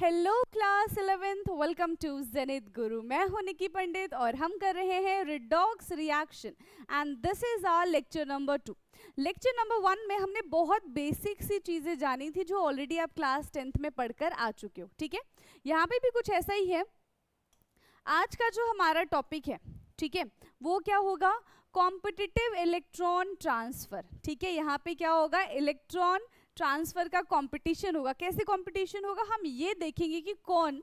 Hello class 11th, welcome to Zenith Guru. मैं हूं निकी पंडित और हम कर रहे हैं redox reaction and this is our lecture number 2। Lecture number 1 में हमने बहुत बेसिक सी चीज़ें जानी थी जो ऑलरेडी आप क्लास 10th में पढ़कर आ चुके हो। ठीक है, यहाँ पे भी कुछ ऐसा ही है। आज का जो हमारा टॉपिक है, ठीक है, वो क्या होगा? Competitive electron transfer. ठीक है, यहाँ पे क्या होगा? इलेक्ट्रॉन ट्रांसफर का कंपटीशन होगा। कैसे कंपटीशन होगा? हम ये देखेंगे कि कौन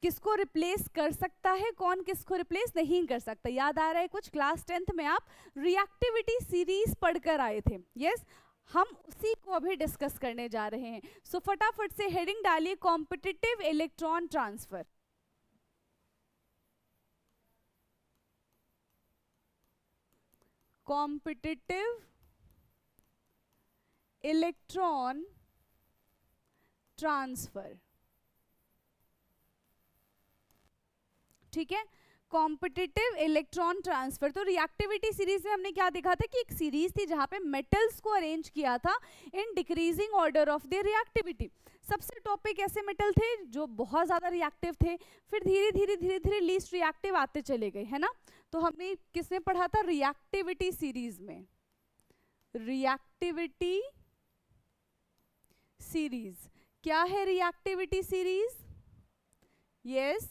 किसको रिप्लेस कर सकता है, कौन किसको रिप्लेस नहीं कर सकता। याद आ रहा है कुछ? क्लास 10th में आप रिएक्टिविटी सीरीज पढ़कर आए थे। यस, हम उसी को अभी डिस्कस करने जा रहे हैं। सो फटाफट से हेडिंग डालिए, competitive electron transfer. Competitive electron transfer. ठीक है, कॉम्पिटिटिव इलेक्ट्रॉन ट्रांसफर। तो रिएक्टिविटी सीरीज में हमने क्या देखा था कि एक सीरीज थी जहां पे मेटल्स को अरेंज किया था in decreasing order of their reactivity. सबसे टॉपिक ऐसे मेटल थे जो बहुत ज्यादा रिएक्टिव थे, फिर धीरे धीरे धीरे धीरे लीस्ट रिएक्टिव आते चले गए, है ना। तो हमने किसमें पढ़ा था? रिएक्टिविटी सीरीज में। रिएक्टिविटी सीरीज क्या है? रिएक्टिविटी सीरीज, यस,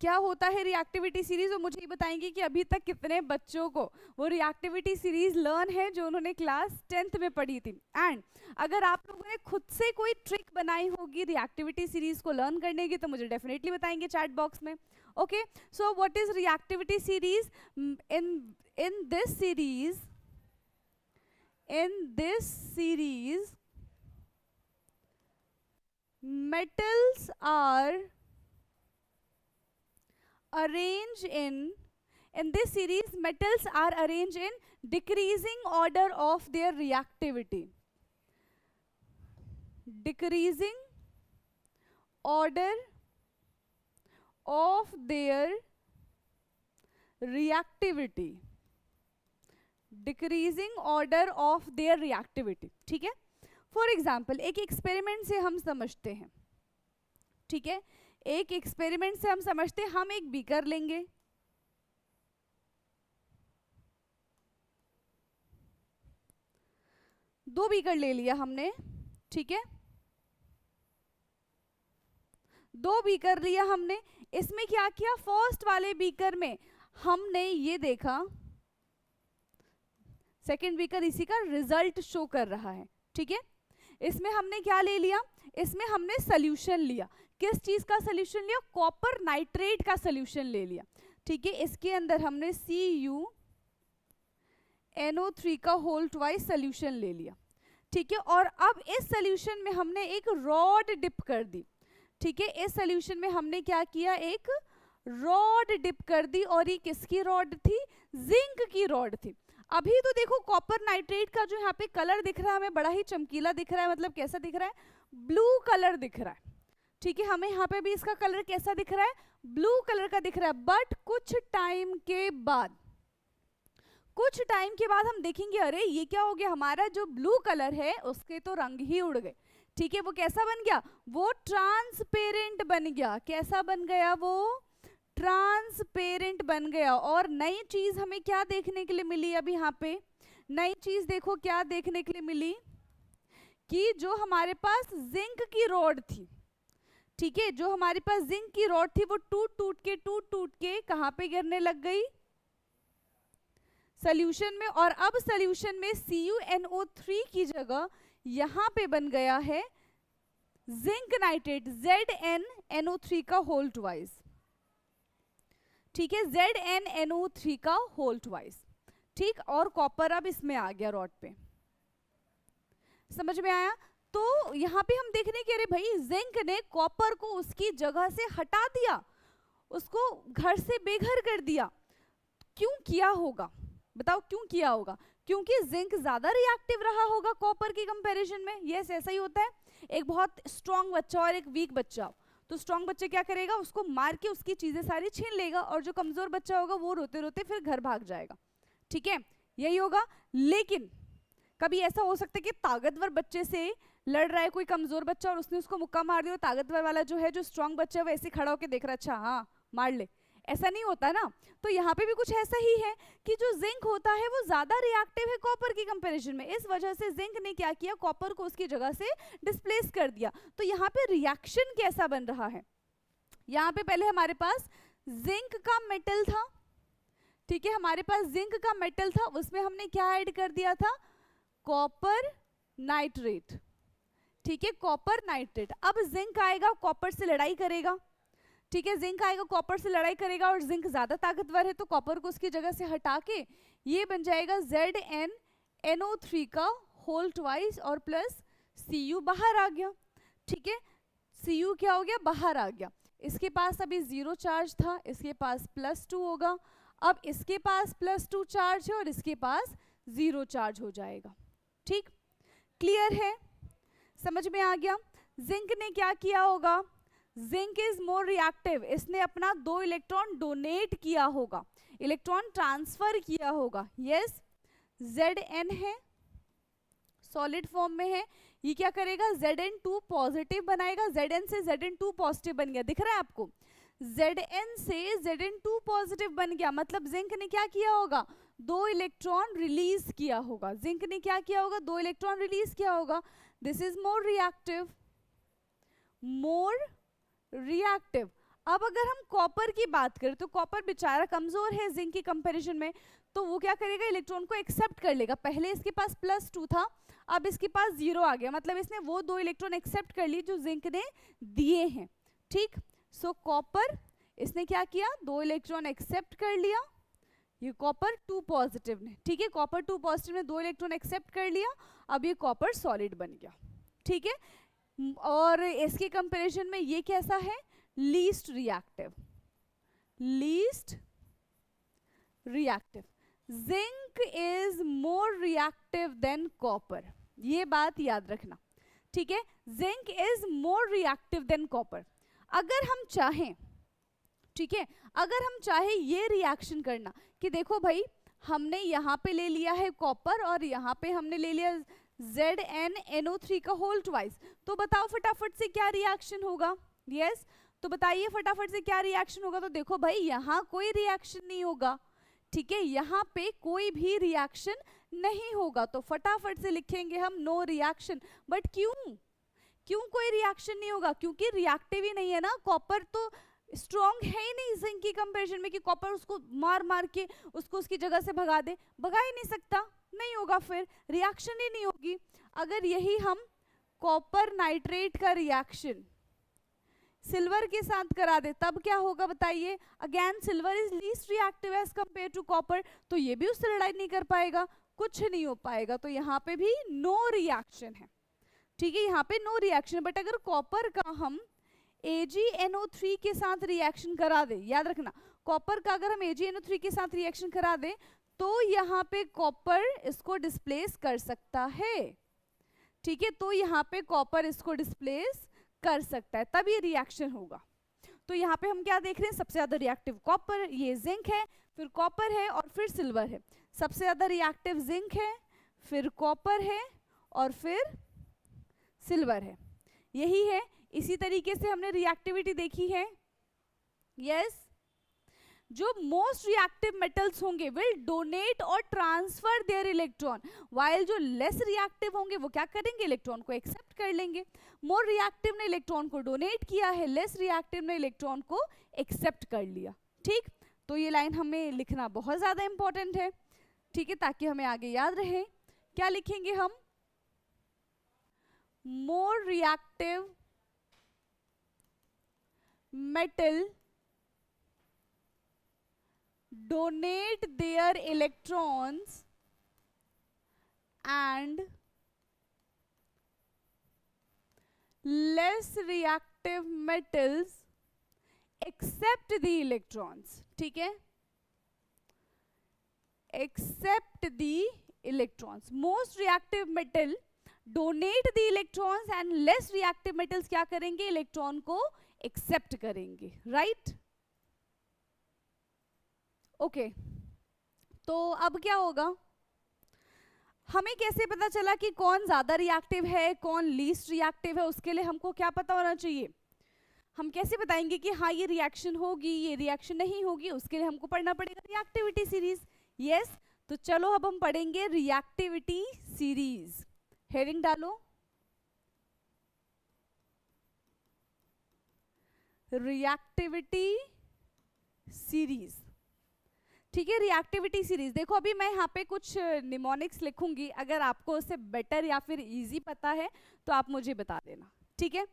क्या होता है रिएक्टिविटी सीरीज? और मुझे ये बताएंगे कि अभी तक कितने बच्चों को वो रिएक्टिविटी सीरीज लर्न है जो उन्होंने क्लास 10th में पढ़ी थी। एंड अगर आप लोगों ने खुद से कोई ट्रिक बनाई होगी रिएक्टिविटी सीरीज को लर्न करने की तो मुझे डेफिनेटली बताएंगे चैट बॉक्स में। Okay, so what is reactivity series? In this series metals are arranged in this series metals are arranged in decreasing order of their reactivity. Decreasing order of their reactivity. Decreasing order of their reactivity. ठीक है, for example एक experiment से हम समझते हैं। ठीक है, एक एक्सपेरिमेंट से हम समझते हैं। हम एक बीकर लेंगे, दो बीकर ले लिया हमने। ठीक है, दो बीकर लिया हमने। इसमें क्या किया? फर्स्ट वाले बीकर में हमने ये देखा, सेकेंड बीकर इसी का रिजल्ट शो कर रहा है। ठीक है, इसमें हमने क्या ले लिया? इसमें हमने सोल्यूशन लिया। किस चीज का सोल्यूशन लिया? कॉपर नाइट्रेट का सोल्यूशन ले लिया। ठीक है, इसके अंदर हमने CuNO3 का होल ट्वाइस सोल्यूशन ले लिया। ठीक है, और अब इस सोल्यूशन में हमने एक रॉड डिप कर दी। ठीक है, इस सोल्यूशन में हमने क्या किया? एक रॉड डिप कर दी। और ये किसकी रॉड थी? जिंक की रॉड थी। अभी तो देखो कॉपर नाइट्रेट का जो यहाँ पे कलर दिख रहा है हमें बड़ा ही चमकीला दिख रहा है। मतलब कैसा दिख रहा है? ब्लू कलर दिख रहा है। ठीक है, हमें यहाँ पे भी इसका कलर कैसा दिख रहा है? ब्लू कलर का दिख रहा है। बट कुछ टाइम के बाद हम देखेंगे, अरे ये क्या हो गया? हमारा जो ब्लू कलर है उसके तो रंग ही उड़ गए। ठीक है, वो कैसा बन गया? वो ट्रांसपेरेंट बन गया। कैसा बन गया? वो ट्रांसपेरेंट बन गया। और नई चीज हमें क्या देखने के लिए मिली? अभी यहाँ पे नई चीज देखो क्या देखने के लिए मिली कि जो हमारे पास जिंक की रॉड थी, ठीक है, जो हमारे पास जिंक की रॉड थी वो टूट टूट के कहां पे गिरने लग गई? सोल्यूशन में। और अब सोल्यूशन में CuNO3 की जगह यहां पे बन गया है जिंक नाइट्रेट, ZnNO3 का होल ट्वाइस। ठीक है, ZnNO3 का होल ट्वाइस। ठीक, और कॉपर अब इसमें आ गया रॉड पे। समझ में आया? तो यहां पे हम देख रहे हैं कि अरे भाई जिंक ने कॉपर को उसकी जगह से हटा दिया, उसको घर से बेघर कर दिया। क्यों किया होगा? बताओ क्यों किया होगा? क्योंकि जिंक ज्यादा रिएक्टिव रहा होगा कॉपर के कंपैरिजन में। यस, ऐसा ही होता है। एक बहुत स्ट्रांग बच्चा और एक वीक बच्चा, तो स्ट्रांग बच्चा क्या करेगा? उसको मार के उसकी चीजें सारी छीन लेगा, और जो कमजोर बच्चा होगा वो रोते रोते फिर घर भाग जाएगा। ठीक है, यही होगा। लेकिन कभी ऐसा हो सकता है कि ताकतवर बच्चे से लड़ रहा है कोई कमजोर बच्चा और उसने उसको मुक्का मार दिया, ताकतवर वाला जो है, जो स्ट्रांग बच्चा है, वो ऐसे खड़ा होकर देख रहा है, अच्छा हाँ मार ले, ऐसा नहीं होता ना। तो यहाँ पे भी कुछ ऐसा ही है कि जो जिंक होता है वो ज्यादा रिएक्टिव है कॉपर की कंपैरिजन में, इस वजह से जिंक ने क्या किया, कॉपर को उसकी जगह से डिस्प्लेस कर दिया। तो यहाँ पे रिएक्शन कैसा बन रहा है, यहाँ पे पहले हमारे पास जिंक का मेटल था, ठीक है, हमारे पास जिंक का मेटल था, उसमें हमने क्या ऐड कर दिया था, कॉपर नाइट्रेट, ठीक है, कॉपर नाइट्रेट। अब जिंक आएगा कॉपर से लड़ाई करेगा, ठीक है, जिंक आएगा कॉपर से लड़ाई करेगा और जिंक ज्यादा ताकतवर है तो कॉपर को उसकी जगह से हटा के ये बन जाएगा ZnNO3 का होल ट्वाइस और प्लस Cu बाहर आ गया, ठीक है, Cu क्या हो गया, बाहर आ गया। इसके पास अभी 0 चार्ज था, इसके पास +2 होगा, अब इसके पास +2 चार्ज है और इसके पास 0 चार्ज हो जाएगा, ठीक, क्लियर है, समझ में आ गया। जिंक ने क्या किया होगा, जिंक इज मोर रिएक्टिव, इसने अपना 2 इलेक्ट्रॉन डोनेट किया होगा, इलेक्ट्रॉन ट्रांसफर किया होगा, यस, Zn है, सॉलिड फॉर्म में है, ये क्या करेगा, Zn2 पॉजिटिव बनाएगा, Zn से Zn2 पॉजिटिव बन गया, दिख रहा है आपको, Zn से Zn2 पॉजिटिव बन गया, मतलब जिंक ने क्या किया होगा, 2 इलेक्ट्रॉन रिलीज किया होगा, जिंक ने क्या किया होगा, 2 इलेक्ट्रॉन रिलीज किया होगा, this is more reactive, more reactive. अब अगर हम कॉपर की बात करें तो कॉपर बेचारा कमजोर है जिंक की कंपैरिजन में, तो वो क्या करेगा, इलेक्ट्रॉन को एक्सेप्ट कर लेगा, पहले इसके पास +2 था, अब इसके पास 0 आ गया, मतलब इसने वो 2 इलेक्ट्रॉन एक्सेप्ट कर लिए जो जिंक ने दिए हैं, ठीक। सो कॉपर, इसने क्या किया, 2 इलेक्ट्रॉन एक्सेप्ट कर लिया, ये कॉपर 2 पॉजिटिव ने, ठीक है, कॉपर 2 पॉजिटिव ने 2 इलेक्ट्रॉन एक्सेप्ट कर लिया, अब ये कॉपर सॉलिड बन गया, ठीक है। और इसके कंपैरिजन में ये कैसा है, least reactive, least reactive, zinc is more reactive than copper, ये बात याद रखना, ठीक है, zinc is more reactive than copper. अगर हम चाहें, ठीक है, अगर हम चाहें ये रिएक्शन करना कि देखो भाई हमने यहाँ पे ले लिया है कॉपर और यहाँ पे हमने ले लिया ZnNO3 का होल ट्वाइस, तो बताओ फटाफट से क्या रिएक्शन होगा, यस, तो बताइए फटाफट से क्या रिएक्शन होगा। तो देखो भाई यहाँ कोई रिएक्शन नहीं होगा, ठीक है, यहाँ पे कोई भी रिएक्शन नहीं होगा, तो फटाफट से लिखेंगे हम नो रिएक्शन। बट क्यों कोई रिएक्शन नहीं होगा, क्योंकि रिएक्टिव ही नहीं है ना, कॉपर तो स्ट्रॉन्ग है ही नहीं जिंक की कंपैरिजन में कि कॉपर उसको मार मार के उसको उसकी जगह से भगा दे, भगा ही नहीं सकता, नहीं होगा, फिर रिएक्शन ही नहीं होगी। अगर यही हम कॉपर नाइट्रेट का रिएक्शन सिल्वर के साथ करा दे तब क्या होगा बताइए, again silver is least reactive as compare to copper, तो ये भी उससे लड़ाई नहीं कर पाएगा, कुछ नहीं हो पाएगा, तो यहाँ पे भी नो रिएक्शन है, ठीक है, यहाँ पे नो रिएक्शन। बट अगर कॉपर का हम AgNO3 के साथ रिएक्शन करा दे, याद रखना कॉपर का अगर हम AgNO3 के साथ रिएक्शन करा दे तो यहाँ पे कॉपर इसको डिस्प्लेस कर सकता है, ठीक है, तो यहाँ पे कॉपर इसको डिस्प्लेस कर सकता है, तब ये रिएक्शन होगा। तो यहाँ पे हम क्या देख रहे हैं, सबसे ज्यादा रिएक्टिव कॉपर, ये जिंक है, फिर कॉपर है और फिर सिल्वर है, सबसे ज्यादा रिएक्टिव जिंक है, फिर कॉपर है और फिर सिल्वर है, यही है। इसी तरीके से हमने रिएक्टिविटी देखी है, यस, जो मोस्ट रिएक्टिव मेटल्स होंगे विल डोनेट और ट्रांसफर देयर इलेक्ट्रॉन, वाइल जो लेस रिएक्टिव होंगे वो क्या करेंगे, इलेक्ट्रॉन को एक्सेप्ट कर लेंगे। मोर रिएक्टिव ने इलेक्ट्रॉन को डोनेट किया है, लेस रिएक्टिव ने इलेक्ट्रॉन को एक्सेप्ट कर लिया, ठीक। तो ये लाइन हमें लिखना बहुत ज्यादा इंपॉर्टेंट है, ठीक है, ताकि हमें आगे याद रहे। क्या लिखेंगे हम, more reactive metal donate their electrons and less reactive metals accept the electrons, ठीक है, accept the electrons, most reactive metal donate the electrons and less reactive metals क्या करेंगे, इलेक्ट्रॉन को एक्सेप्ट करेंगे, राइट, ओके। तो अब क्या होगा, हमें कैसे पता चला कि कौन ज्यादा रिएक्टिव है कौन लीस्ट रिएक्टिव है? उसके लिए हमको क्या पता होना चाहिए? हम कैसे बताएंगे कि हाँ ये रिएक्शन होगी ये रिएक्शन नहीं होगी? उसके लिए हमको पढ़ना पड़ेगा रिएक्टिविटी सीरीज। यस, तो चलो अब हम पढ़ेंगे रिएक्टिविटी सीरीज। हेडिंग डालो, रिएक्टिविटी सीरीज। ठीक है, रिएक्टिविटी सीरीज। देखो अभी मैं यहाँ पे कुछ निमोनिक्स लिखूंगी, अगर आपको उससे बेटर या फिर इजी पता है तो आप मुझे बता देना। ठीक है,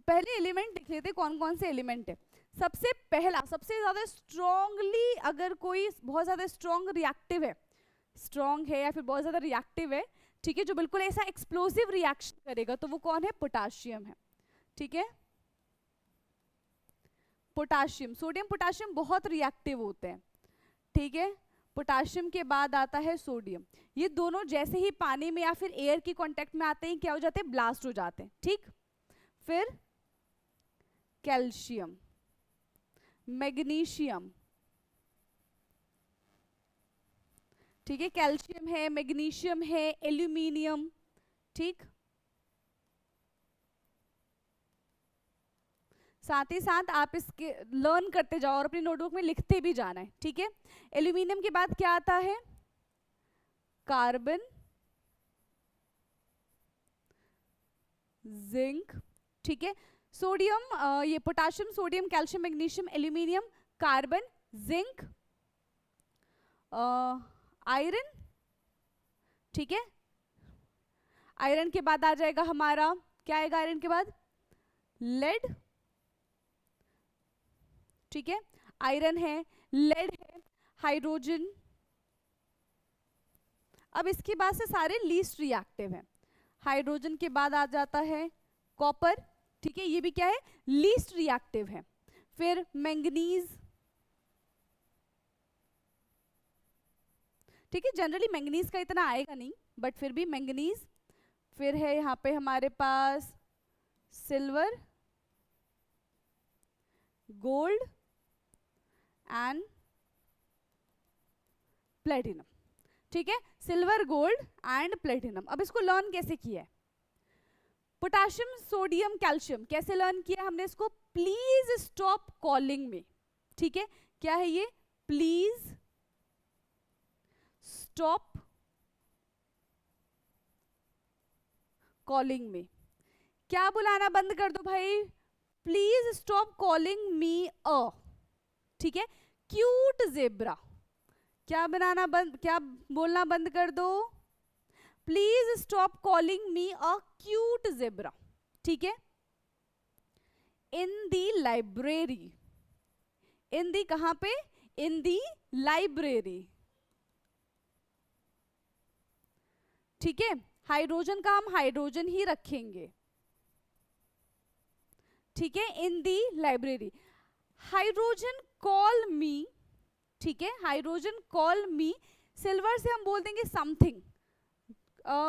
पहले एलिमेंट लिख लेते, कौन कौन से एलिमेंट है। सबसे पहला, सबसे ज्यादा स्ट्रॉन्गली, अगर कोई बहुत ज्यादा स्ट्रॉन्ग रिएक्टिव है, स्ट्रॉन्ग है या फिर बहुत ज्यादा रिएक्टिव है, ठीक है, जो बिल्कुल ऐसा एक्सप्लोसिव रिएक्शन करेगा, तो वो कौन है? पोटाशियम है। ठीक है, पोटाशियम, सोडियम पोटाशियम बहुत रिएक्टिव होते हैं। ठीक है, पोटाशियम के बाद आता है सोडियम। ये दोनों जैसे ही पानी में या फिर एयर की कांटेक्ट में आते हैं क्या हो जाते हैं? ब्लास्ट हो जाते हैं। ठीक, फिर कैल्शियम, मैग्नीशियम। ठीक है, कैल्शियम है, मैग्नीशियम है, एल्यूमिनियम। ठीक, साथ ही साथ आप इसके लर्न करते जाओ और अपनी नोटबुक में लिखते भी जाना है। ठीक है, एल्यूमिनियम के बाद क्या आता है? Carbon, zinc. ठीक है, सोडियम, ये potassium, sodium, calcium, magnesium, aluminium, carbon, zinc, iron. ठीक है, आयरन के बाद आ जाएगा हमारा, क्या आएगा आयरन के बाद? लेड। ठीक है, आयरन है, लेड है, हाइड्रोजन। अब इसके बाद से सारे लीस्ट रिएक्टिव हैं। हाइड्रोजन के बाद आ जाता है कॉपर। ठीक है, ये भी क्या है? लीस्ट रिएक्टिव है। फिर मैंगनीज। ठीक है, जनरली मैंगनीज का इतना आएगा नहीं, बट फिर भी मैंगनीज। फिर है यहाँ पे हमारे पास सिल्वर, गोल्ड एंड प्लेटिनम। ठीक है, सिल्वर, गोल्ड एंड प्लेटिनम। अब इसको लर्न कैसे किया है? पोटाशियम, सोडियम, कैल्शियम कैसे लर्न किया हमने इसको? Please stop calling me. ठीक है, क्या है ये? Please stop calling me. क्या बुलाना बंद कर दो भाई? प्लीज स्टॉप कॉलिंग मी अ, ठीक है, क्यूट जेब्रा। क्या बनाना बंद, क्या बोलना बंद कर दो? Please stop calling me a cute zebra. ठीक है, इन दी लाइब्रेरी। इन दी कहां पे? इन दी लाइब्रेरी। ठीक है, हाइड्रोजन का हम हाइड्रोजन ही रखेंगे। ठीक है, इन दी लाइब्रेरी। हाइड्रोजन कॉल मी। ठीक है, हाइड्रोजन कॉल मी। सिल्वर से हम बोल देंगे something.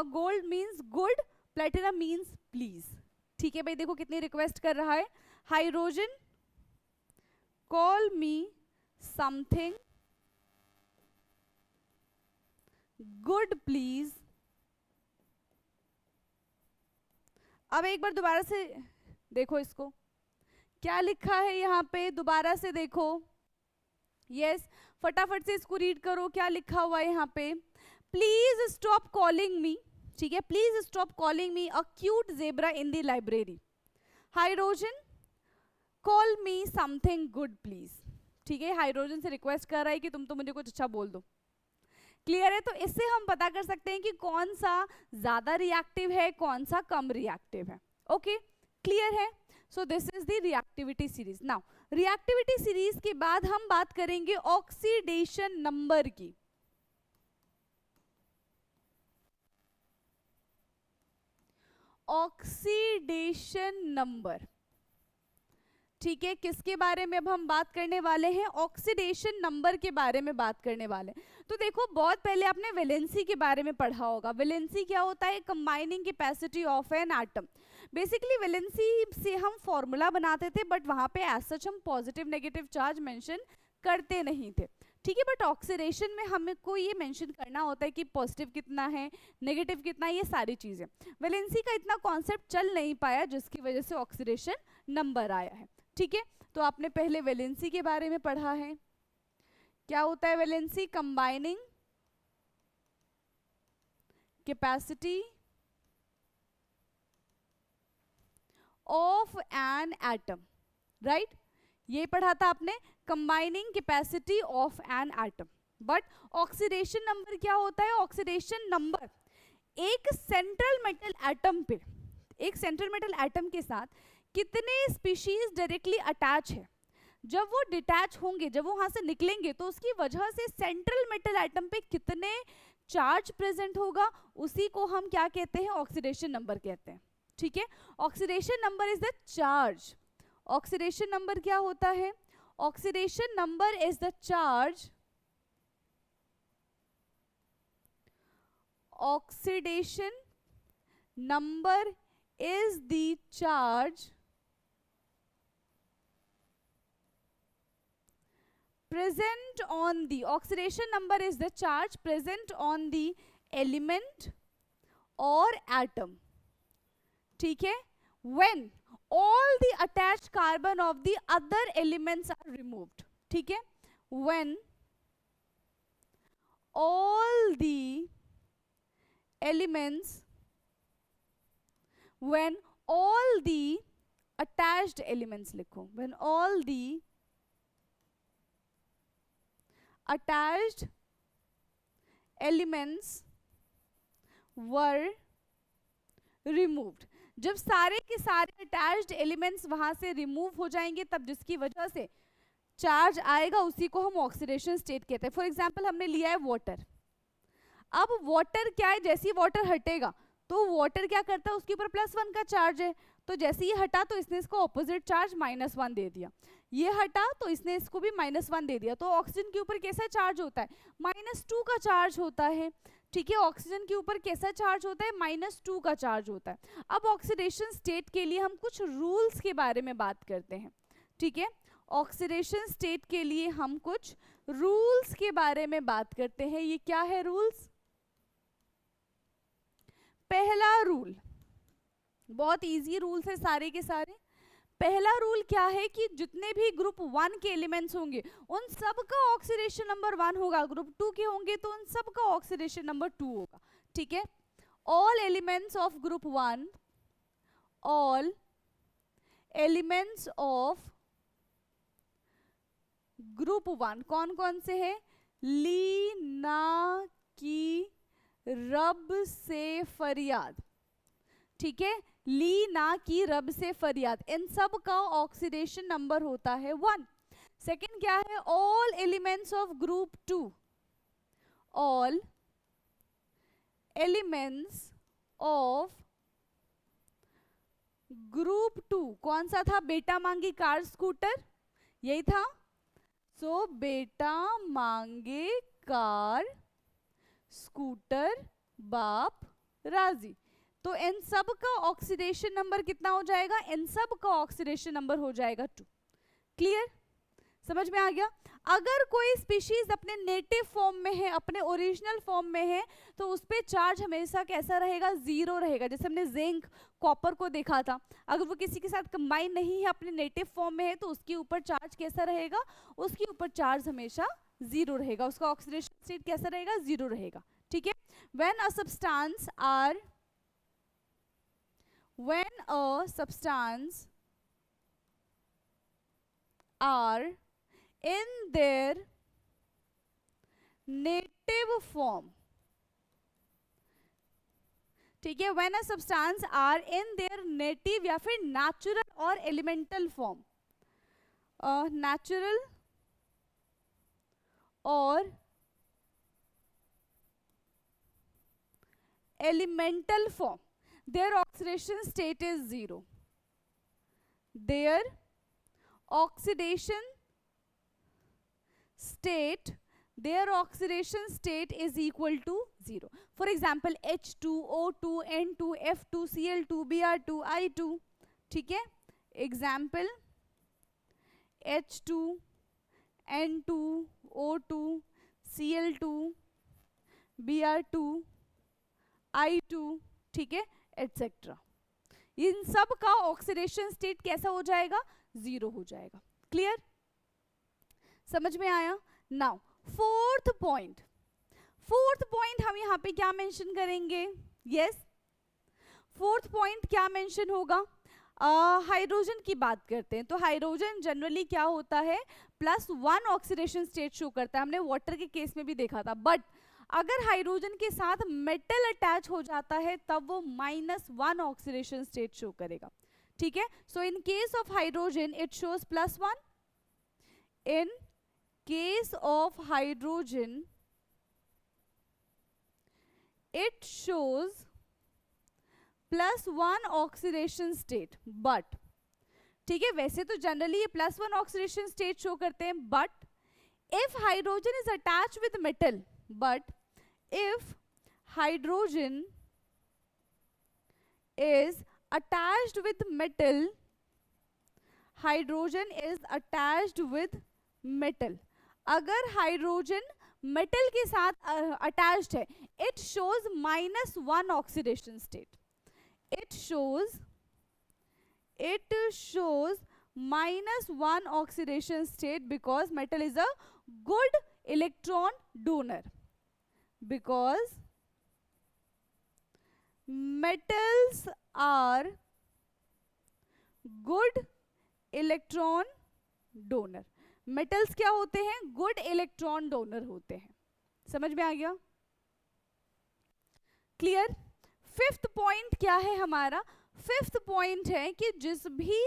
Gold means good, platinum means please. ठीक है भाई, देखो कितनी रिक्वेस्ट कर रहा है। Hydrogen call me something good please. अब एक बार दोबारा से देखो इसको, क्या लिखा है यहाँ पे, दोबारा से देखो। यस, फटाफट से इसको रीड करो, क्या लिखा हुआ है यहाँ पे? Please stop calling me. ठीक है, please stop calling me a cute zebra in the library. Hydrogen call me something good please. ठीक है, हाइड्रोजन से रिक्वेस्ट कर रहा है कि तुम तो मुझे कुछ अच्छा बोल दो। क्लियर है? तो इससे हम पता कर सकते हैं कि कौन सा ज्यादा रिएक्टिव है, कौन सा कम रिएक्टिव है। ओके, क्लियर है? So this is the reactivity series. Now reactivity series के बाद हम बात करेंगे ऑक्सीडेशन नंबर की। ऑक्सीडेशन नंबर, ठीक है, किसके बारे में अब हम बात करने वाले हैं? ऑक्सीडेशन नंबर के बारे में बात करने वाले हैं। तो देखो, बहुत पहले आपने वैलेंसी के बारे में पढ़ा होगा। वैलेंसी क्या होता है? Combining capacity of an atom. Basically valency से हम फॉर्मूला बनाते थे, बट वहां पे एज सच हम पॉजिटिव नेगेटिव चार्ज मेंशन करते नहीं थे। ठीक है, बट ऑक्सीडेशन में हमें को ये मेंशन करना होता है कि पॉजिटिव कितना है, नेगेटिव कितना है, ये सारी चीजें। वैलेंसी का इतना कॉन्सेप्ट चल नहीं पाया जिसकी वजह से ऑक्सीडेशन नंबर आया है। ठीक है, तो आपने पहले वैलेंसी के बारे में पढ़ा है। क्या होता है valency? Combining capacity of an atom, right? ये पढ़ा था आपने, combining capacity of an atom. But oxidation number क्या होता है? ऑक्सीडेशन नंबर एक सेंट्रल मेटल एटम पे, एक सेंट्रल मेटल एटम के साथ कितने स्पीशीज डायरेक्टली अटैच है, जब वो डिटैच होंगे, जब वो वहां से निकलेंगे, तो उसकी वजह से सेंट्रल मेटल एटम पे कितने चार्ज प्रेजेंट होगा, उसी को हम क्या कहते हैं? ऑक्सीडेशन नंबर कहते हैं। ठीक है, oxidation number is the charge. Oxidation number क्या होता है? Oxidation number is the charge, oxidation number is the charge present on the, oxidation number is the charge present on the element or atom. ठीक है, when all the attached carbon of the other elements are removed. ठीक है, when all the elements, when all the attached elements लिखो, when all the attached elements were removed, जब सारे के सारे attached elements वहां से रिमूव हो जाएंगे, तब जिसकी वजह से चार्ज आएगा, उसी को हम ऑक्सीडेशन स्टेट कहते हैं। फॉर एग्जांपल हमने लिया है वाटर। अब वाटर क्या है? जैसे ही वाटर हटेगा तो वाटर क्या करता है? उसके ऊपर +1 का चार्ज है, तो जैसे ही हटा तो इसने इसको ऑपोजिट चार्ज -1 दे दिया, ये हटा तो इसने इसको भी -1 दे दिया। तो ऑक्सीजन के ऊपर कैसा चार्ज होता है? -2 का चार्ज होता है। ठीक है, ऑक्सीजन के ऊपर कैसा चार्ज होता है? -2 का चार्ज होता है। अब ऑक्सीडेशन स्टेट के लिए हम कुछ रूल्स के बारे में बात करते हैं। ठीक है, ऑक्सीडेशन स्टेट के लिए हम कुछ रूल्स के बारे में बात करते हैं। ये क्या है रूल्स? पहला रूल, बहुत इजी रूल्स है सारे के सारे। पहला रूल क्या है कि जितने भी ग्रुप 1 के एलिमेंट्स होंगे उन सब का ऑक्सीडेशन नंबर 1 होगा, ग्रुप 2 के होंगे तो उन सब का ऑक्सीडेशन नंबर 2 होगा। ठीक है, all elements of group 1, all elements of group 1 कौन कौन से हैं? ली, ना, की, रब से फरियाद। ठीक है, ली, ना, की, रब से फरियाद, इन सब का ऑक्सीडेशन नंबर होता है 1। सेकंड क्या है? All elements of group 2, all elements of group 2 कौन सा था? बेटा मांगी कार स्कूटर, यही था। सो बेटा मांगे कार स्कूटर बाप राजी, तो इन सब का ऑक्सीडेशन नंबर कितना हो जाएगा? इन सब का ऑक्सीडेशन नंबर हो जाएगा 2। क्लियर? समझ में आ गया? अगर कोई स्पीशीज अपने नेटिव फॉर्म में है, अपने ओरिजिनल फॉर्म में है, तो उस पे चार्ज हमेशा कैसा रहेगा? 0 रहेगा। जैसे हमने जिंक, कॉपर को देखा था, अगर वो किसी के साथ कंबाइन नहीं है, अपने नेटिव फॉर्म में है, तो उसके ऊपर चार्ज कैसा रहेगा? उसके ऊपर चार्ज हमेशा 0 रहेगा, उसका ऑक्सीडेशन स्टेट कैसा रहेगा? 0 रहेगा। ठीक है, when a substance are in their native form, ठीक है, when a substance are in their native या फिर natural और elemental form, natural और elemental form, their oxidation state is 0. Their oxidation state is equal to 0. For example, H2, O2, N2, F2, Cl2, Br2, I2. ठीक है, example H2, N2, O2, Cl2, Br2, I2, ठीक है, etcetera. इन सब का oxidation state कैसा हो जाएगा? Zero हो जाएगा। क्लियर? समझ में आया? Now fourth point, fourth point हम यहाँ पे क्या मेंशन करेंगे? यस, फोर्थ पॉइंट क्या मेंशन होगा? हाइड्रोजन की बात करते हैं तो हाइड्रोजन जनरली क्या होता है? +1 ऑक्सीडेशन स्टेट शो करता है। हमने वाटर के केस में भी देखा था। बट अगर हाइड्रोजन के साथ मेटल अटैच हो जाता है तब वो -1 ऑक्सीडेशन स्टेट शो करेगा। ठीक है, so in case of hydrogen it shows +1, in case of hydrogen it shows +1 oxidation state. But ठीक है, वैसे तो जनरली ये +1 ऑक्सीडेशन स्टेट शो करते हैं, but if hydrogen is attach with metal, but if hydrogen is attached with metal, hydrogen is attached with metal, अगर hydrogen metal के साथ अटैच्ड है, it shows -1 oxidation state. It shows -1 oxidation state because metal is a good electron donor, because metals are good electron donor. Metals क्या होते हैं? Good electron donor होते हैं। समझ में आ गया? क्लियर? फिफ्थ पॉइंट क्या है हमारा? फिफ्थ पॉइंट है कि जिस भी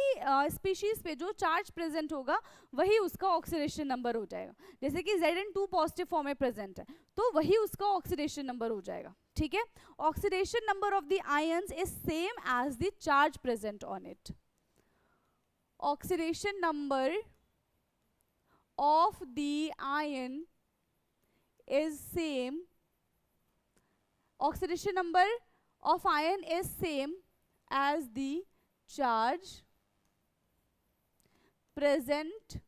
स्पीशीज पे जो चार्ज प्रेजेंट होगा वही उसका ऑक्सीडेशन नंबर हो जाएगा। जैसे कि Zn2 पॉजिटिव फॉर्म में प्रेजेंट है तो वही उसका ऑक्सीडेशन नंबर हो जाएगा। ठीक है, oxidation number of the ions is same as the charge present on it. Oxidation number of the ion is same, oxidation number of ion is same as the charge present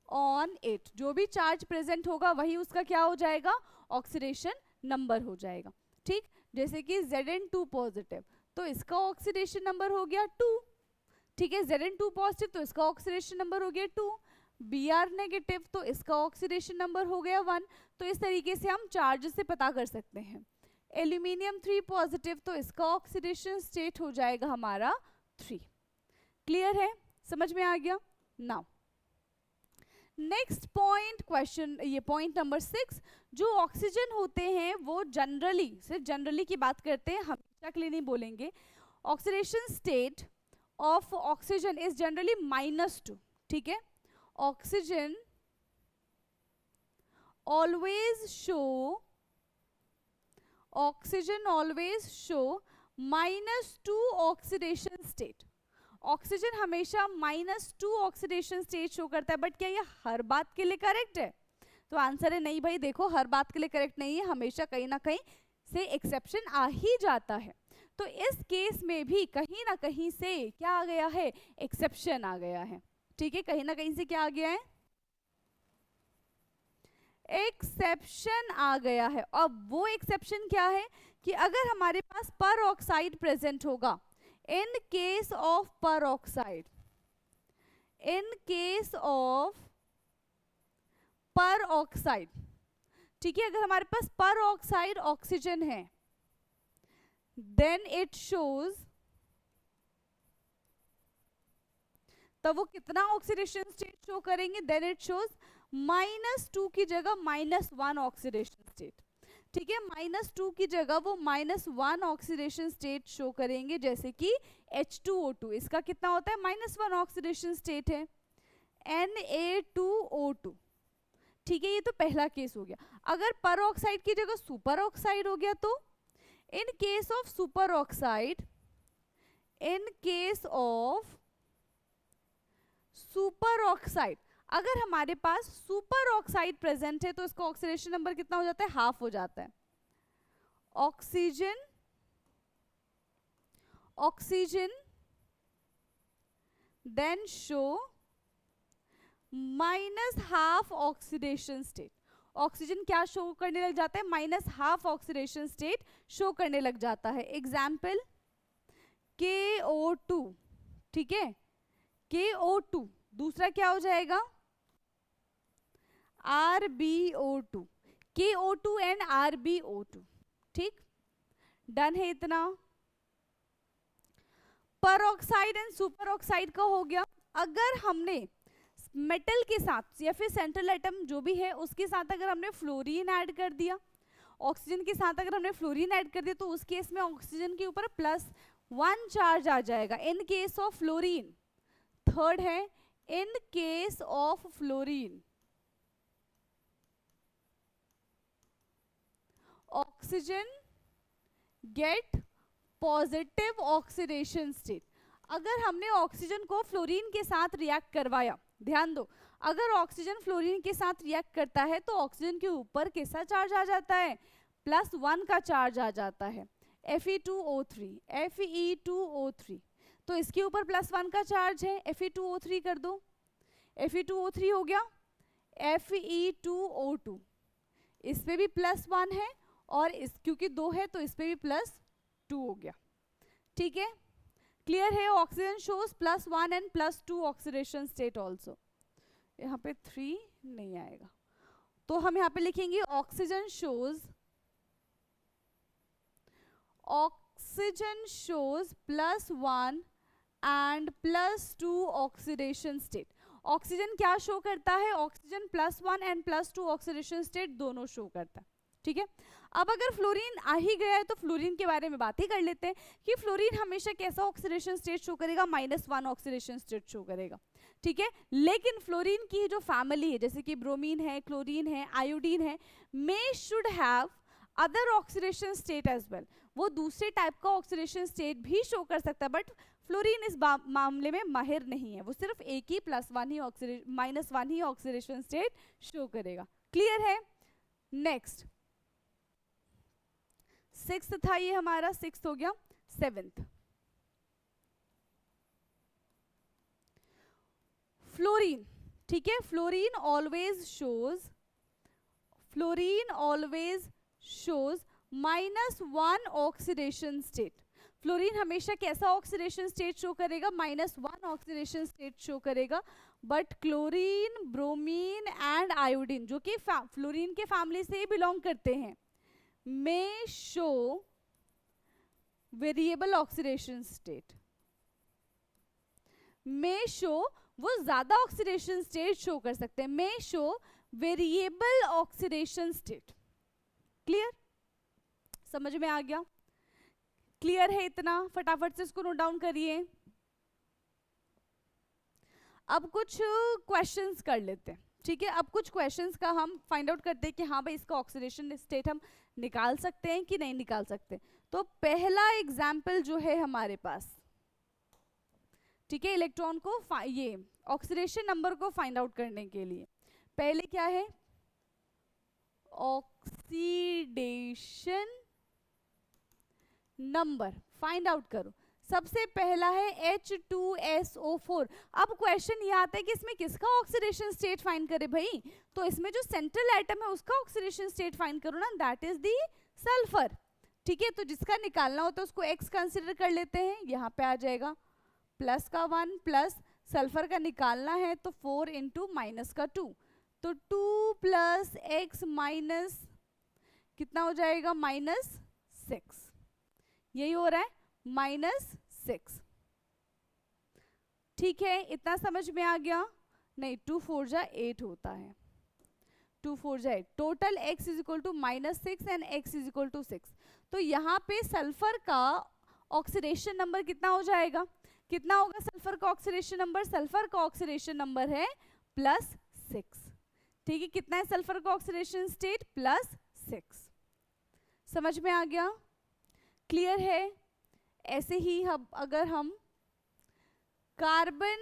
on it। जो भी charge present होगा वही उसका क्या हो जाएगा? Oxidation number हो जाएगा। ठीक, जैसे कि Zn2 पॉजिटिव तो इसका ऑक्सीडेशन नंबर हो गया 2। ठीक है, Zn2 पॉजिटिव तो इसका ऑक्सीडेशन नंबर हो गया 2। Br नेगेटिव तो इसका ऑक्सीडेशन नंबर हो गया 1। तो इस तरीके से हम चार्ज से पता कर सकते हैं। एल्यूमिनियम 3 पॉजिटिव तो इसका ऑक्सीडेशन स्टेट हो जाएगा हमारा 3। क्लियर है? समझ में आ गया? नाउ नेक्स्ट पॉइंट, क्वेश्चन ये पॉइंट नंबर 6, जो ऑक्सीजन होते हैं वो जनरली, सिर्फ जनरली की बात करते हैं, हमेशा के लिए नहीं बोलेंगे। Oxidation state of oxygen is generally -2। ठीक है, oxygen always show -2 oxidation state. Oxygen हमेशा -2 ऑक्सीडेशन स्टेट शो करता है। बट क्या ये हर बात के लिए करेक्ट है? तो आंसर है नहीं भाई। देखो, हर बात के लिए करेक्ट नहीं है, हमेशा कहीं ना कहीं से एक्सेप्शन आ ही जाता है। तो इस केस में भी कहीं ना कहीं से क्या आ गया है? एक्सेप्शन आ गया है। ठीक है, कहीं ना कहीं से क्या आ गया है? एक्सेप्शन आ गया है। अब वो एक्सेप्शन क्या है कि अगर हमारे पास पर ऑक्साइड प्रेजेंट होगा, इन केस ऑफ पर ऑक्साइड, इन केस ऑफ पर ऑक्साइड, ठीक है, अगर हमारे पास पर ऑक्साइड ऑक्सीजन है, देन इट शोज, तब वो कितना ऑक्सीडेशन स्टेट शो करेंगे? देन इट शोज -2 की जगह -1 ऑक्सीडेशन स्टेट। ठीक है, -2 की जगह वो -1 ऑक्सीडेशन स्टेट शो करेंगे। जैसे कि H2O2, इसका कितना होता है? -1 ऑक्सीडेशन स्टेट है। Na2O2, ठीक है, ये तो पहला केस हो गया। अगर पर ऑक्साइड की जगह सुपर ऑक्साइड हो गया तो इन case of super oxide, in case of super oxide, अगर हमारे पास सुपर ऑक्साइड प्रेजेंट है तो इसका ऑक्सीडेशन नंबर कितना हो जाता है? हाफ हो जाता है। Oxygen then show minus half oxidation state. Oxygen क्या शो करने लग जाता है? Minus half oxidation state show करने लग जाता है। एग्जाम्पल KO2, ठीक है, KO2। दूसरा क्या हो जाएगा? RbO2, KO2 एंड RbO2, ठीक, डन है इतना। पर ऑक्साइड एंड सुपर ऑक्साइड का हो गया। अगर हमने मेटल के साथ या फिर सेंट्रल एटम जो भी है उसके साथ अगर हमने फ्लोरीन ऐड कर दिया, ऑक्सीजन के साथ अगर हमने फ्लोरीन ऐड कर दिया, तो उस केस में ऑक्सीजन के ऊपर +1 चार्ज आ जाएगा in case of fluorine. Third है in case of fluorine oxygen get positive oxidation state. अगर हमने ऑक्सीजन को फ्लोरीन के साथ रिएक्ट करवाया, ध्यान दो, अगर ऑक्सीजन फ्लोरीन के साथ रिएक्ट करता है तो ऑक्सीजन के ऊपर कैसा चार्ज आ जाता है? +1 का चार्ज आ जाता है। Fe2O3, Fe2O3, तो इसके ऊपर +1 का चार्ज है, Fe2O3 कर दो, Fe2O3 हो गया। Fe2O2, इस पे भी +1 है, और इस क्योंकि 2 है तो इस पे भी +2 हो गया, ठीक है, क्लियर है। Oxygen shows +1 and +2 oxidation state also. यहाँ पे 3 नहीं आएगा, तो हम यहाँ पे लिखेंगे oxygen shows +1 and +2 oxidation state. Oxygen क्या शो करता है? ऑक्सीजन +1 एंड +2 ऑक्सीडेशन स्टेट दोनों शो करता है, ठीक है। अब अगर फ्लोरीन आ ही गया है तो फ्लोरीन के बारे में बात ही कर लेते हैं कि फ्लोरीन हमेशा कैसा ऑक्सीडेशन स्टेट शो करेगा? -1 ऑक्सीडेशन स्टेट शो करेगा, ठीक है। लेकिन फ्लोरीन की जो फैमिली है, जैसे कि ब्रोमीन है, क्लोरीन है, आयोडीन है, may should have other oxidation state as well. वो दूसरे टाइप का ऑक्सीडेशन स्टेट भी शो कर सकता है, बट फ्लोरीन इस मामले में माहिर नहीं है, वो सिर्फ एक ही +1 ही -1 ही ऑक्सीडेशन स्टेट शो करेगा, क्लियर है। नेक्स्ट 6th था ये हमारा, 6th हो गया। 7th फ्लोरीन, ठीक है। Fluorine always shows -1 oxidation state. Fluorine हमेशा कैसा ऑक्सीडेशन स्टेट शो करेगा? -1 ऑक्सीडेशन स्टेट शो करेगा। But chlorine, bromine and iodine, जो कि फ्लोरीन के फैमिली से ही बिलोंग करते हैं, may show variable oxidation state, may show, वो ज्यादा ऑक्सीडेशन स्टेट शो कर सकते हैं, may show variable oxidation state, clear, समझ में आ गया? क्लियर है इतना? फटाफट से इसको नोट डाउन करिए। अब कुछ क्वेश्चंस कर लेते हैं, ठीक है। अब कुछ क्वेश्चंस का हम फाइंड आउट करते हैं कि हाँ भाई इसका ऑक्सीडेशन स्टेट हम निकाल सकते हैं कि नहीं निकाल सकते। तो पहला एग्जाम्पल जो है हमारे पास, ठीक है, इलेक्ट्रॉन को ये ऑक्सीडेशन नंबर को फाइंड आउट करने के लिए पहले क्या है? ऑक्सीडेशन नंबर फाइंड आउट करो। सबसे पहला है H2SO4। अब क्वेश्चन ये आता है कि इसमें किसका ऑक्सीडेशन स्टेट फाइंड करे भाई? तो इसमें जो सेंट्रल एटम है उसका ऑक्सीडेशन स्टेट फाइंड करो ना, दैट इज दी सल्फर, ठीक है। तो जिसका निकालना होता है उसको X कंसिडर कर लेते हैं, यहाँ पे आ जाएगा +1 प्लस सल्फर का निकालना है तो 4 इंटू -2, तो 2 + X माइनस कितना हो जाएगा? -6, यही हो रहा है, -6, ठीक है। इतना समझ में आ गया? नहीं, 2 4 जा 8 होता है, 2 4 जा 8, टोटल X = -6 एंड X = 6। तो यहाँ पे सल्फर का ऑक्सीडेशन नंबर कितना हो जाएगा? कितना होगा सल्फर का ऑक्सीडेशन नंबर? सल्फर का ऑक्सीडेशन नंबर है +6, ठीक है। कितना है सल्फर का ऑक्सीडेशन स्टेट? +6, समझ में आ गया? क्लियर है? ऐसे ही हम अगर हम कार्बन,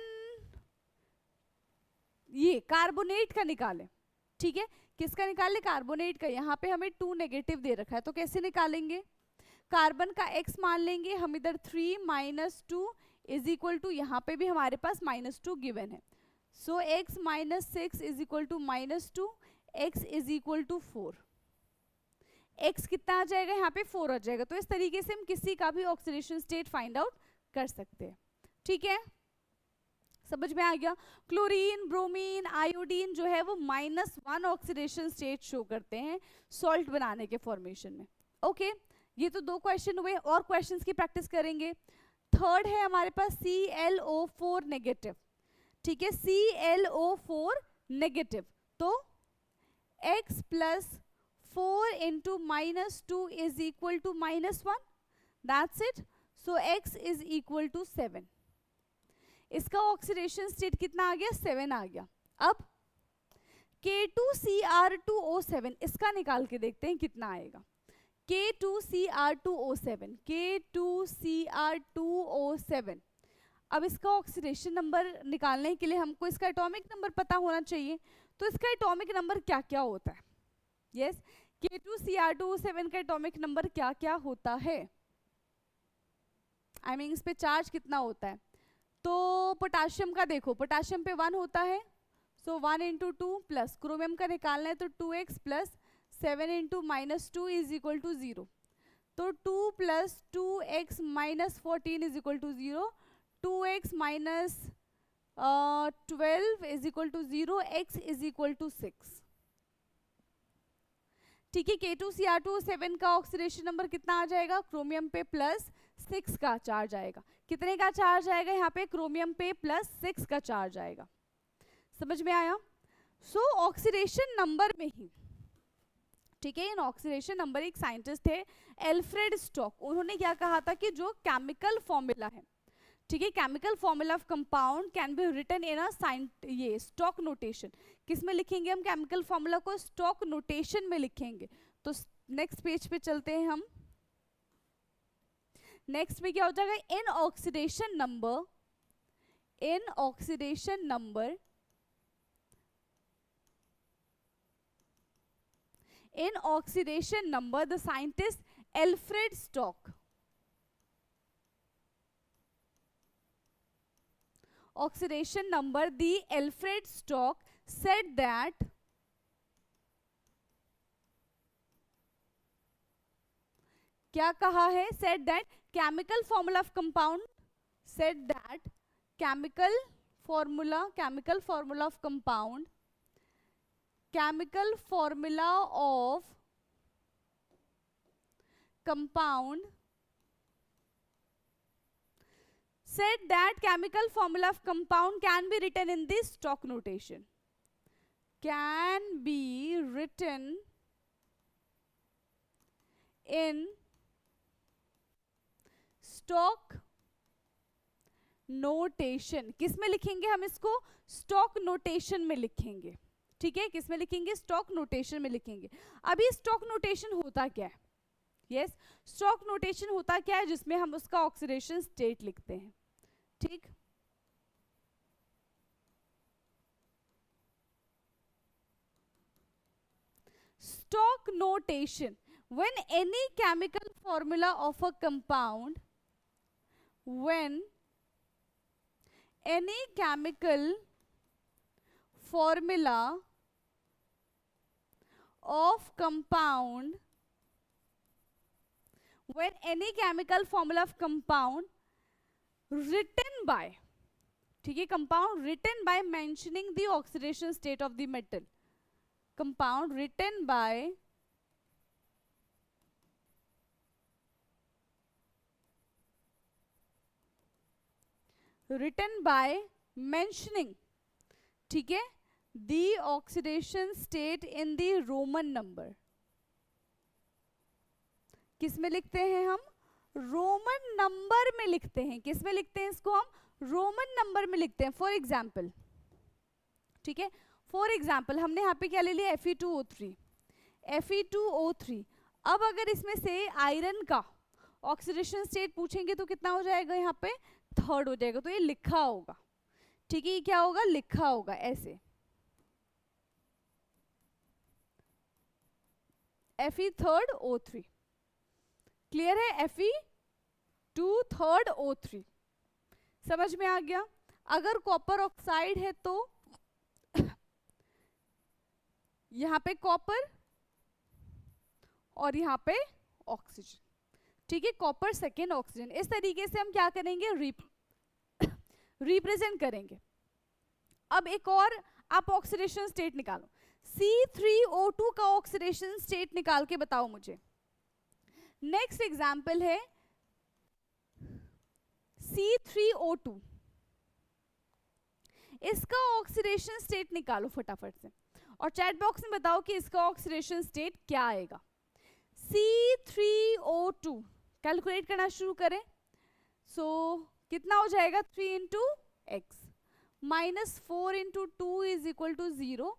ये कार्बोनेट का निकालें, ठीक है, किसका निकालें? कार्बोनेट का। यहाँ पे हमें 2 नेगेटिव दे रखा है, तो कैसे निकालेंगे? कार्बन का X मान लेंगे हम इधर, 3 - 2 = यहाँ पे भी हमारे पास -2 गिवन है, so x minus 6 is equal to -2, x is equal to 4। x कितना आ जाएगा यहाँ पे 4 आ जाएगा। तो इस तरीके से हम किसी का भी ऑक्सीडेशन स्टेट फाइंड आउट कर सकते हैं। ठीक है, समझ में आ गया। क्लोरीन, ब्रोमीन, आयोडीन जो है वो -1 ऑक्सीडेशन स्टेट शो करते हैं सॉल्ट बनाने के फॉर्मेशन में। ओके, ये तो 2 क्वेश्चन हुए, और क्वेश्चंस की प्रैक्टिस करेंगे। थर्ड है हमारे पास ClO4 नेगेटिव। ठीक है, ClO4 नेगेटिव, तो x plus 4 into -2 is equal to -1, that's it. So x is equal to 7। इसका ऑक्सीडेशन स्टेट कितना आ गया, 7 आ गया। अब K2Cr2O7 इसका निकाल के देखते हैं कितना आएगा। K2Cr2O7, K2Cr2O7। अब इसका ऑक्सीडेशन नंबर निकालने के लिए हमको इसका एटॉमिक नंबर पता होना चाहिए। तो इसका एटॉमिक नंबर क्या क्या होता है? यस, K2Cr2O7 का एटॉमिक नंबर क्या क्या होता है? आई मीन इस पे चार्ज कितना होता है? तो पोटाशियम का देखो, पोटाशियम पे 1 होता है, सो 1 इंटू 2 प्लस क्रोमियम का निकालना है तो 2x plus 7 into -2 is equal to 0। तो 2 plus 2x minus 14 is equal to 0, 2x minus 12 is equal to 0, x is equal to 6। ठीक है, K2Cr2O7 का ऑक्सीडेशन नंबर कितना आ जाएगा? क्रोमियम पे प्लस 6 का चार्ज आएगा। कितने का चार्ज आएगा यहाँ पे? क्रोमियम पे प्लस 6 का चार्ज आएगा। समझ में आया? सो ऑक्सीडेशन नंबर में ही, ठीक है, इन ऑक्सीडेशन नंबर एक साइंटिस्ट थे एल्फ्रेड स्टॉक। उन्होंने क्या कहा था कि जो केमिकल फॉर्मूला है, ठीक है, chemical formula of compound can be written in a ये स्टॉक नोटेशन। किस में लिखेंगे हम केमिकल फॉर्मूला को? स्टॉक नोटेशन में लिखेंगे। तो नेक्स्ट पेज पे चलते हैं हम। नेक्स्ट में क्या हो जाएगा? In oxidation number, in oxidation number, in oxidation number the scientist Alfred stock, oxidation number the Alfred Stock said that क्या कहा है? said that chemical formula of compound, said that chemical formula of compound, chemical formula of compound said that chemical formula of compound can be written in this stock notation, can be written in stock notation। किस में लिखेंगे हम इसको? Stock notation में लिखेंगे। ठीक है, किस में लिखेंगे? स्टॉक नोटेशन में लिखेंगे। अभी स्टॉक नोटेशन होता क्या है? यस, स्टॉक नोटेशन होता क्या है? जिसमें हम उसका ऑक्सीडेशन स्टेट लिखते हैं। ठीक, stock notation, when any chemical formula of a compound, when any chemical formula of compound, when any chemical formula of compound written by, ठीक है, compound written by mentioning the oxidation state of the metal, compound written by mentioning, ठीक है, the oxidation state in the Roman number। किस में लिखते हैं हम? Roman number में लिखते हैं। किस में लिखते हैं इसको हम? रोमन नंबर में लिखते हैं। फॉर एग्जाम्पल, ठीक है, फॉर एग्जाम्पल हमने यहाँ पे क्या ले लिया? Fe2O3, Fe2O3। अब अगर इसमें से आयरन का ऑक्सीडेशन स्टेट पूछेंगे तो कितना हो जाएगा? यहाँ पे 3rd हो जाएगा। तो ये लिखा होगा, ठीक है, ये क्या होगा? लिखा होगा ऐसे, Fe3O3। क्लियर है? Fe2O3 समझ में आ गया? अगर कॉपर ऑक्साइड है तो यहाँ पे कॉपर और यहाँ पे ऑक्सीजन, ठीक है, कॉपर सेकेंड ऑक्सीजन। इस तरीके से हम क्या करेंगे, रिप्रेजेंट करेंगे। अब एक और आप ऑक्सीडेशन स्टेट निकालो, C3O2 का ऑक्सीडेशन स्टेट निकाल के बताओ मुझे। नेक्स्ट एग्जाम्पल है C3O2, इसका ऑक्सीडेशन स्टेट निकालो फटाफट से और चैट बॉक्स में बताओ कि इसका ऑक्सीडेशन स्टेट क्या आएगा। C3O2 कैलकुलेट करना शुरू करें। सो कितना हो जाएगा, 3 into x minus 4 into 2 is equal to 0,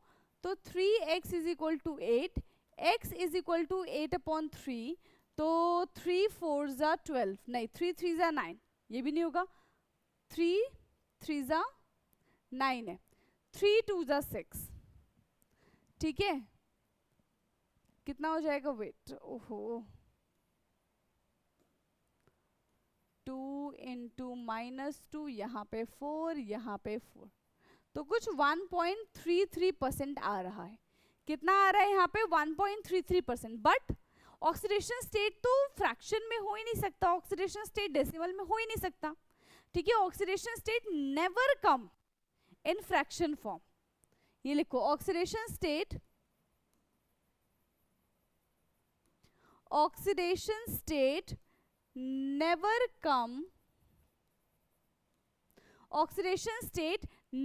तो 3x is equal to 8, x is equal to 8/3, तो 3 4 ज़ा 12, नहीं 3 3 ज़ा 9, ये भी नहीं होगा, 3 3 ज़ा 9 है, 3 2 ज़ा 6, ठीक है, कितना हो जाएगा, वेट, ओहो, 2 इंटू -2, यहाँ पे 4, यहाँ पे 4, तो कुछ 1.33% आ रहा है। कितना आ रहा है यहाँ पे, 1.33%। बट ऑक्सीडेशन स्टेट तो फ्रैक्शन में हो ही नहीं सकता, ऑक्सीडेशन स्टेट डेसिमल में हो ही नहीं सकता, ठीक है। Oxidation state never come in fraction form, ये लिखो, oxidation state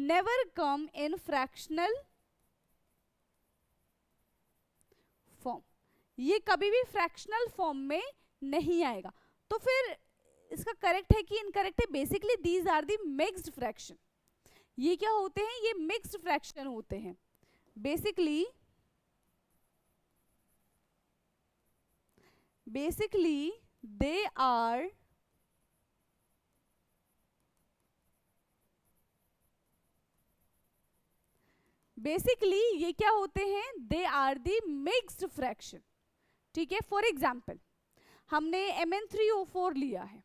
never come in fractional form, ये कभी भी फ्रैक्शनल फॉर्म में नहीं आएगा। तो फिर इसका करेक्ट है कि इनकरेक्ट है, basically these are the mixed fraction. ये क्या होते हैं, ये मिक्स्ड फ्रैक्शन होते हैं, बेसिकली they are ये क्या होते हैं, they are the mixed fraction, ठीक है। फॉर एग्जाम्पल हमने Mn3O4 लिया है,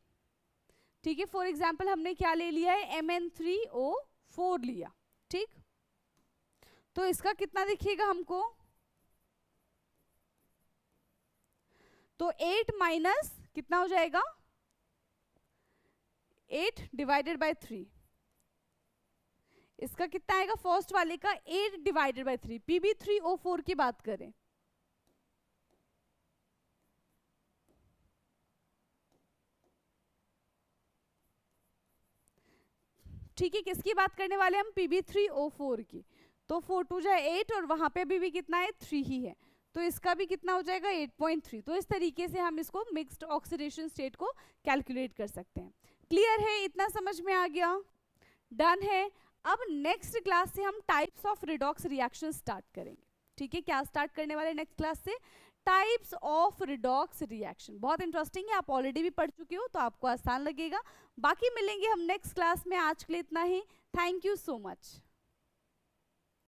ठीक है, फॉर एग्जाम्पल हमने क्या ले लिया है, Mn3O4 लिया, ठीक, तो इसका कितना दिखेगा हमको, तो 8 माइनस कितना हो जाएगा, 8 डिवाइडेड बाय 3, इसका कितना आएगा, फर्स्ट वाले का 8 डिवाइडेड बाय 3, Pb3O4 की बात करें, ठीक है, किसकी बात करने वाले हम, Pb3O4 की, तो 4 2 जा 8 और वहां पे भी कितना है, 3 ही है, तो इसका भी कितना हो जाएगा, 8.3। तो इस तरीके से हम इसको मिक्स्ड ऑक्सीडेशन स्टेट को कैलकुलेट कर सकते हैं। क्लियर है, इतना समझ में आ गया, डन है। अब नेक्स्ट क्लास से हम types of redox reaction start करेंगे, ठीक है। क्या स्टार्ट करने वाले नेक्स्ट क्लास से, टाइप्स ऑफ रिडॉक्स रिएक्शन, बहुत इंटरेस्टिंग है, आप ऑलरेडी भी पढ़ चुके हो तो आपको आसान लगेगा। बाकी मिलेंगे हम नेक्स्ट क्लास में, आज के लिए इतना ही, थैंक यू सो मच।